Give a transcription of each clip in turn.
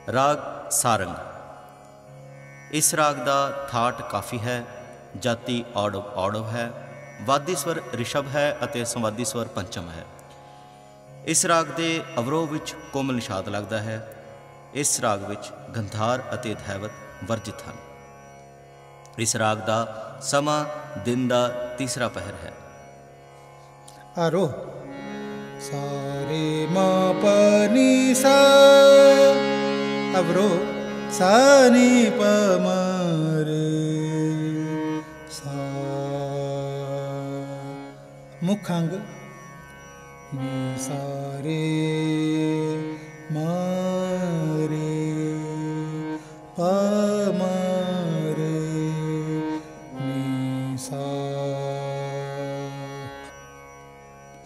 राग सारंग। इस राग का थाट काफ़ी है, जाति औड़व है, वादी स्वर ऋषभ है अते संवादी स्वर पंचम है। इस राग के अवरोह विच कोमल निषाद लगता है। इस राग विच गंधार अते धैवत वर्जित हैं। इस राग का समा दिन का तीसरा पहर है। आरोह सारे मा प नी सा, अवरोह सा नी प म रे सा, मुखांग नी सा रे मा रे प म रे नी सा।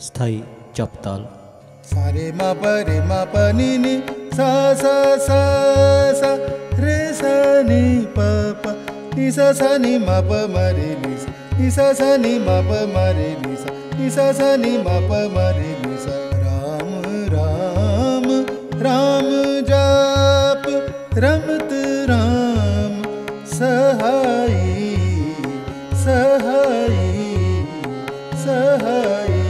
स्थाई चपताल। सारे मा प नी सा सा सा सा रे सा नी प प नी सा सा नी मा प म रे नी सा, नी सा सा नी मा प म रे नी सा, नी सा सा नी मा प म रे नी सा। राम राम राम जाप रमत राम सहाई सहाई सहाई।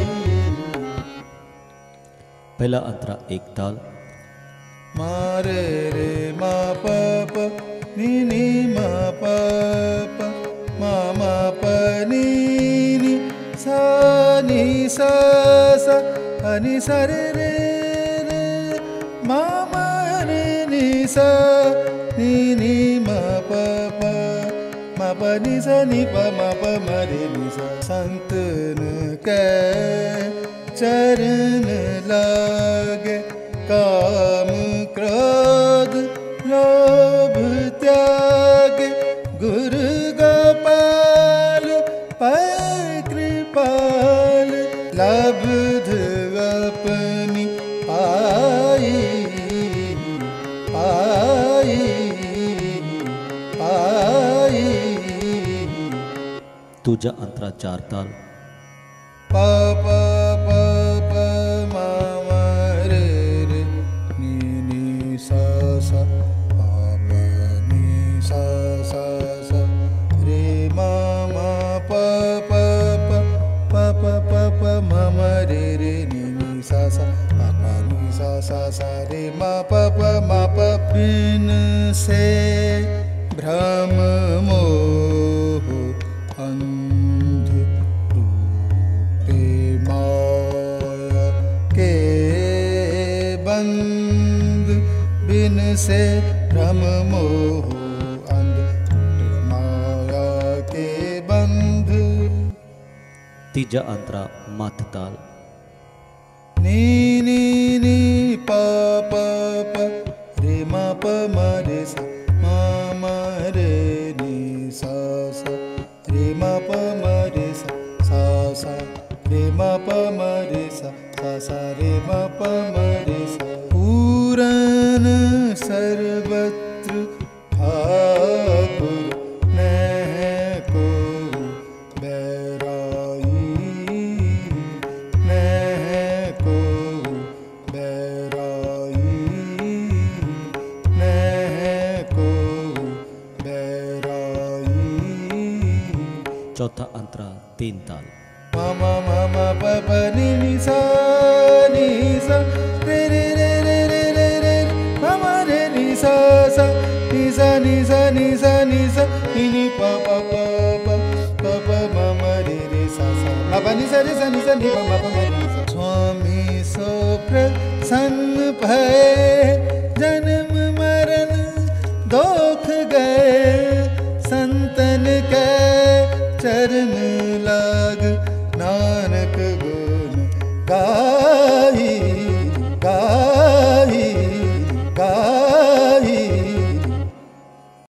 पहला अंतरा एक ताल। मा रे रे मा प प नी मा प प मा प नी सा नी सा सा नी सा रे रे रे मा रे नी सा नी मा प प मा प नी सा नी प मा प म रे नी सा। संतन कै चरण लागे काम क्रोध लोभ त्यागे, गुरु गोपाल पै कृपाल लब्ध अपनी पाई पाई पाई। दूजा अंतरा चार ताल। प प प प मा म रे रे नी सा सा प प नी सा सा सा रे मा प प प प प प प मा म रे रे नी सा सा प प नी सा सा सा रे मा प प मा प। बिन से भ्रम मोह अंध माया के बंद, बिन से भ्रम मोह अंध माया के बंध। तीजा अंतरा मत ताल। नी प प प रे मा प म रे सा मा रे नी सा सा रे मा प म रे सा सा सा रे मा प म रे सा सा सा रे मा प म रे सा। पूरन सर्वत्र ठाकुर नह को बैराई, नह को बैराई, नह को बैराई। चौथा अंतरा तीन ताल। मा मा प प नी सा रे रे रे रे रे रे रे मा मा रे नी सा सा नी सा नी सा नी सा नी सा नी प प प प प प मा मा रे रे सा सा मा प नी सा रे सा नी सा नी प मा प मा रे सा। स्वामी सो प्रसन्न भय जन्म मरण दोख गए, संतन के चरण लाग नानक गुण गा।